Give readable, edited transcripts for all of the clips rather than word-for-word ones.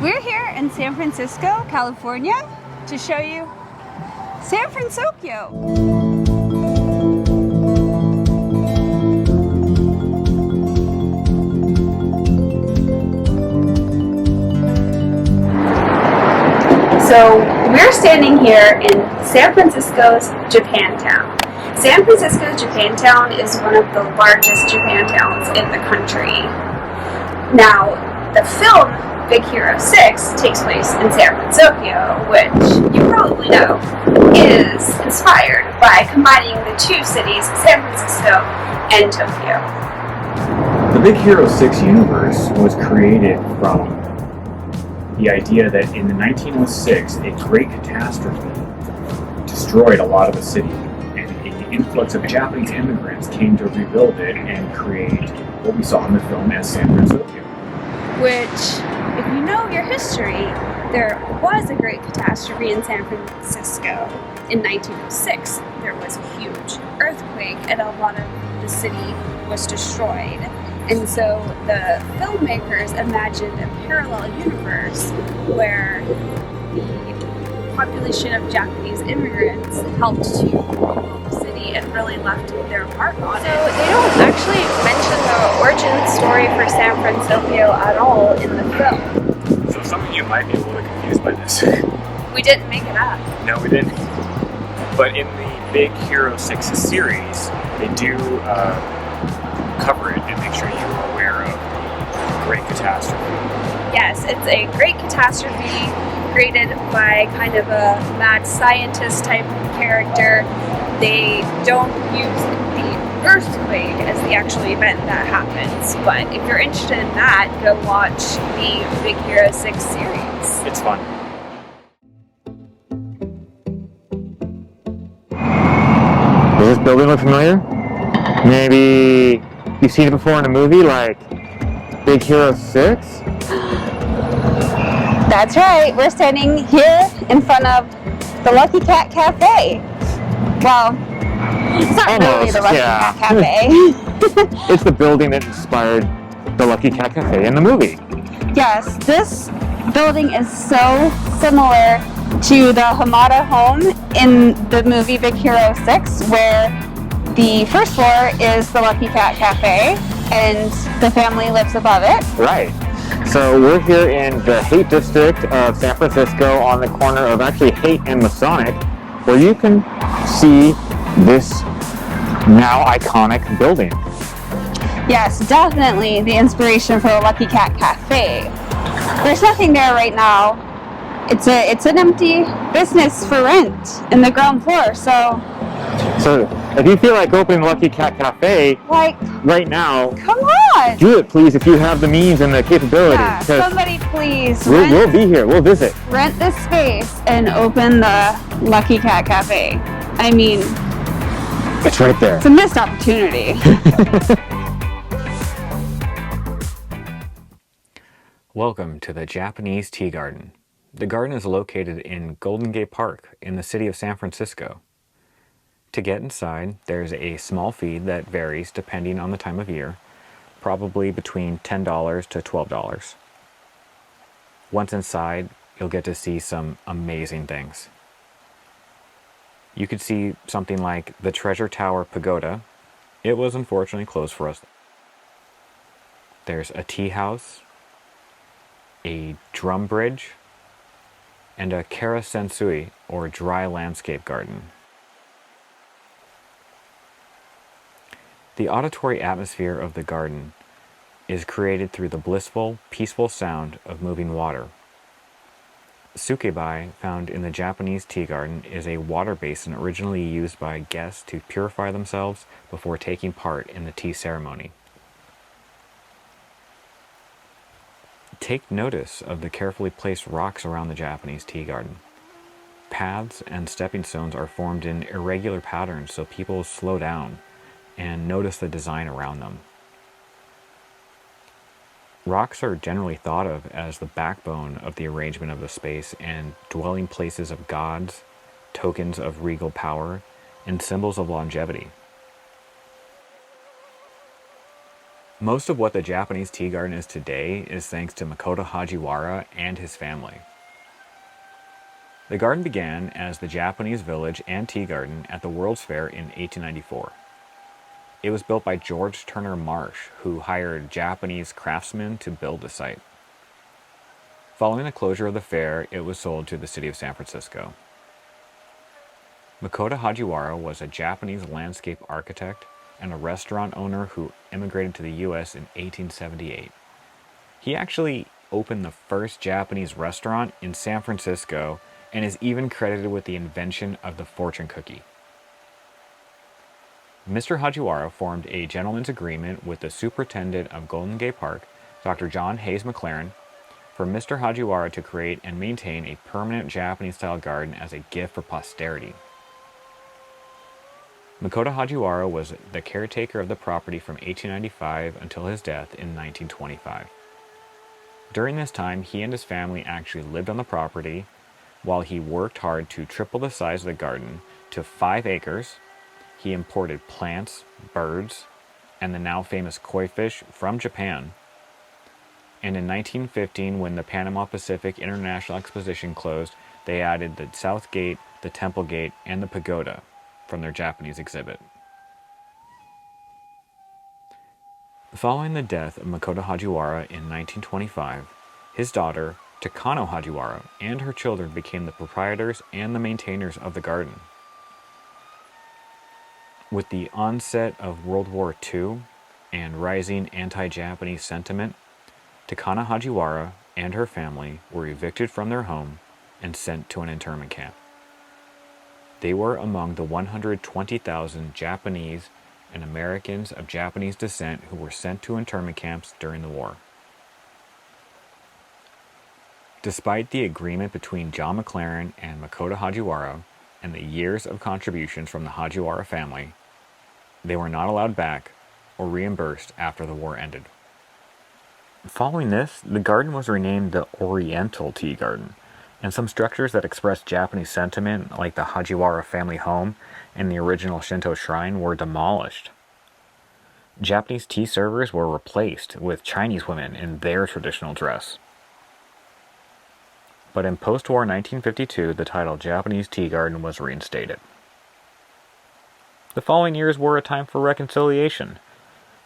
We're here in San Francisco, California, to show you San Fransokyo. So we're standing here in San Francisco's Japantown. San Francisco's Japantown is one of the largest Japantowns in the country. Now, the film Big Hero 6 takes place in San Fransokyo, which you probably know is inspired by combining the two cities, San Francisco and Tokyo. The Big Hero 6 universe was created from the idea that in 1906, a great catastrophe destroyed a lot of the city, and an influx of Japanese immigrants came to rebuild it and create what we saw in the film as San Fransokyo. Which, if you know your history, there was a great catastrophe in San Francisco in 1906. There was a huge earthquake and a lot of the city was destroyed. And so the filmmakers imagined a parallel universe where the population of Japanese immigrants helped to rebuild the city and really left their mark on it. So they don't actually mention the origin story for San Fransokyo at all in the film. So some of you might be a little confused by this. We didn't make it up. No, we didn't. But in the Big Hero 6 series, they do cover it and make sure you're aware of the Great Catastrophe. Yes, it's a great catastrophe created by kind of a mad scientist type character. They don't use the earthquake as the actual event that happens, but if you're interested in that, go watch the Big Hero 6 series. It's fun. Does this building look familiar? Maybe you've seen it before in a movie like Big Hero 6? That's right, we're standing here in front of the Lucky Cat Cafe. Well, it's not really the Lucky Cat Cafe. It's the building that inspired the Lucky Cat Cafe in the movie. Yes, this building is so similar to the Hamada home in the movie Big Hero 6, where the first floor is the Lucky Cat Cafe and the family lives above it. Right. So we're here in the Haight district of San Francisco on the corner of actually Haight and Masonic, where you can see this now iconic building. Yes, definitely the inspiration for the Lucky Cat Cafe. There's nothing there right now. It's an empty business for rent in the ground floor, so if you feel like opening Lucky Cat Cafe right now, come on! Do it, please, if you have the means and the capability. Yeah, somebody please we'll be here. We'll visit. Rent this space and open the Lucky Cat Cafe. I mean, it's right there. It's a missed opportunity. Welcome to the Japanese Tea Garden. The garden is located in Golden Gate Park in the city of San Francisco. To get inside, there's a small fee that varies depending on the time of year, probably between $10 to $12. Once inside, you'll get to see some amazing things. You could see something like the Treasure Tower Pagoda. It was unfortunately closed for us. There's a tea house, a drum bridge, and a karasensui, or dry landscape garden. The auditory atmosphere of the garden is created through the blissful, peaceful sound of moving water. Sukebai, found in the Japanese tea garden, is a water basin originally used by guests to purify themselves before taking part in the tea ceremony. Take notice of the carefully placed rocks around the Japanese tea garden. Paths and stepping stones are formed in irregular patterns so people slow down and notice the design around them. Rocks are generally thought of as the backbone of the arrangement of the space and dwelling places of gods, tokens of regal power, and symbols of longevity. Most of what the Japanese tea garden is today is thanks to Makoto Hagiwara and his family. The garden began as the Japanese village and tea garden at the World's Fair in 1894. It was built by George Turner Marsh, who hired Japanese craftsmen to build the site. Following the closure of the fair, it was sold to the city of San Francisco. Makoto Hagiwara was a Japanese landscape architect and a restaurant owner who immigrated to the U.S. in 1878. He actually opened the first Japanese restaurant in San Francisco and is even credited with the invention of the fortune cookie. Mr. Hagiwara formed a gentleman's agreement with the superintendent of Golden Gate Park, Dr. John Hayes McLaren, for Mr. Hagiwara to create and maintain a permanent Japanese-style garden as a gift for posterity. Makoto Hagiwara was the caretaker of the property from 1895 until his death in 1925. During this time, he and his family actually lived on the property while he worked hard to triple the size of the garden to 5 acres. He imported plants, birds, and the now famous koi fish from Japan. And in 1915, when the Panama Pacific International Exposition closed, they added the South Gate, the Temple Gate, and the pagoda from their Japanese exhibit. Following the death of Makoto Hagiwara in 1925, his daughter, Takano Hagiwara, and her children became the proprietors and the maintainers of the garden. With the onset of World War II and rising anti-Japanese sentiment, Takano Hagiwara and her family were evicted from their home and sent to an internment camp. They were among the 120,000 Japanese and Americans of Japanese descent who were sent to internment camps during the war. Despite the agreement between John McLaren and Makoto Hagiwara and the years of contributions from the Hagiwara family, they were not allowed back or reimbursed after the war ended. Following this, the garden was renamed the Oriental Tea Garden, and some structures that expressed Japanese sentiment, like the Hagiwara family home and the original Shinto shrine, were demolished. Japanese tea servers were replaced with Chinese women in their traditional dress. But in post-war 1952, the title Japanese Tea Garden was reinstated. The following years were a time for reconciliation.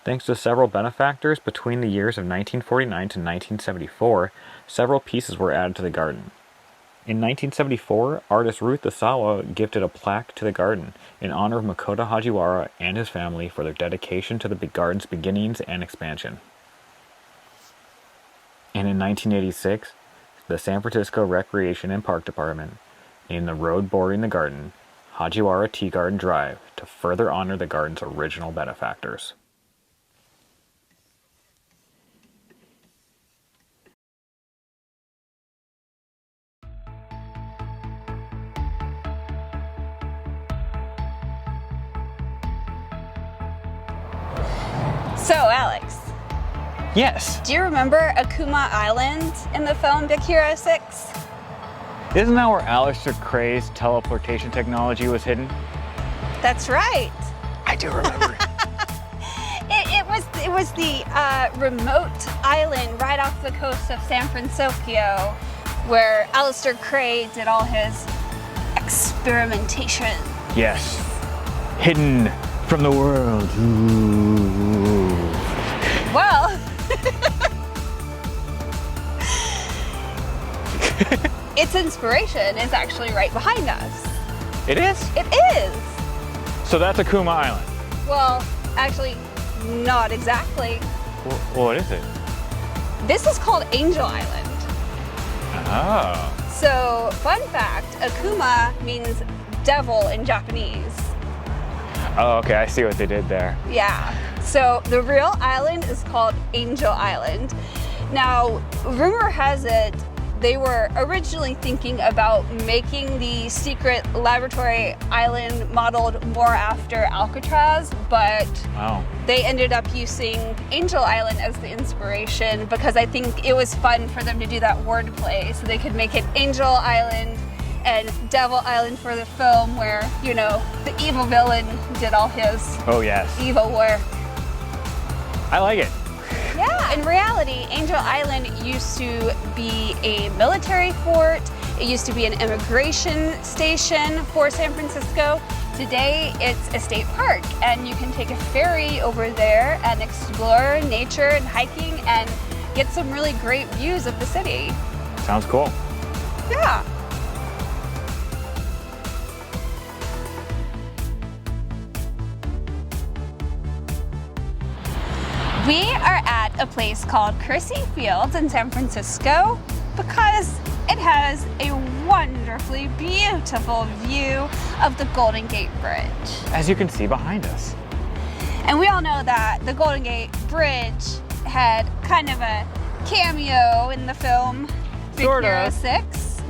Thanks to several benefactors between the years of 1949 to 1974, several pieces were added to the garden. In 1974, artist Ruth Asawa gifted a plaque to the garden in honor of Makoto Hagiwara and his family for their dedication to the garden's beginnings and expansion. And in 1986, the San Francisco Recreation and Park Department named the road bordering the garden Hagiwara Tea Garden Drive to further honor the garden's original benefactors. So, Alex, Yes! do you remember Akuma Island in the film Big Hero 6? Isn't that where Aleister Cray's teleportation technology was hidden? That's right. I do remember. It was the remote island right off the coast of San Fransokyo where Aleister Cray did all his experimentation. Yes. Hidden from the world. Ooh. Well, its inspiration is actually right behind us. It is? It is. So that's Akuma Island. Well, actually, not exactly. What is it? This is called Angel Island. Oh. So, fun fact, Akuma means devil in Japanese. Oh, okay. I see what they did there. Yeah. So, the real island is called Angel Island. Now, rumor has it they were originally thinking about making the secret laboratory island modeled more after Alcatraz, but they ended up using Angel Island as the inspiration because I think it was fun for them to do that wordplay, so they could make it Angel Island and Devil Island for the film where, you know, the evil villain did all his evil work. I like it. Yeah, in reality, Angel Island used to be a military fort. It used to be an immigration station for San Francisco. Today, it's a state park, and you can take a ferry over there and explore nature and hiking and get some really great views of the city. Sounds cool. Yeah. We are at a place called Crissy Fields in San Francisco because it has a wonderfully beautiful view of the Golden Gate Bridge. As you can see behind us. And we all know that the Golden Gate Bridge had kind of a cameo in the film Big Sort Hero of. 6.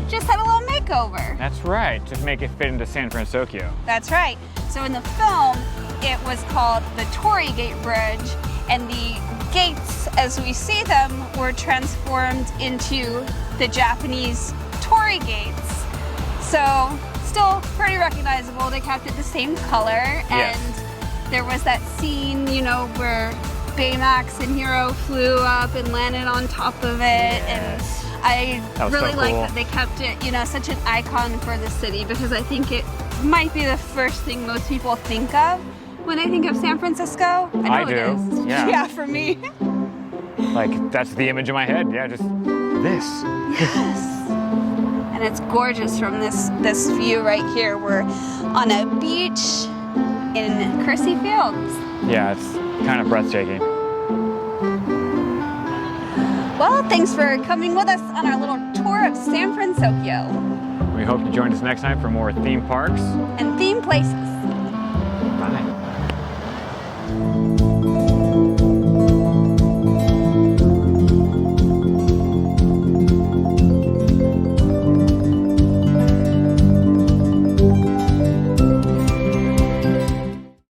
Just had a little makeover. That's right, to make it fit into San Fransokyo. That's right. So in the film, it was called the Torii Gate Bridge, and the gates, as we see them, were transformed into the Japanese Torii gates. So still pretty recognizable. They kept it the same color, and there was that scene, you know, where Baymax and Hero flew up and landed on top of it, and I really like that they kept it, you know, such an icon for the city, because I think it might be the first thing most people think of when they think of San Francisco. I know do. it is. Yeah. Yeah, for me. Like, that's the image in my head. Yeah, just this. Yes. And it's gorgeous from this view right here. We're on a beach in Crissy Fields. Yeah, it's kind of breathtaking. Well, thanks for coming with us on our little tour of San Fransokyo We hope you join us next time for more theme parks and theme places.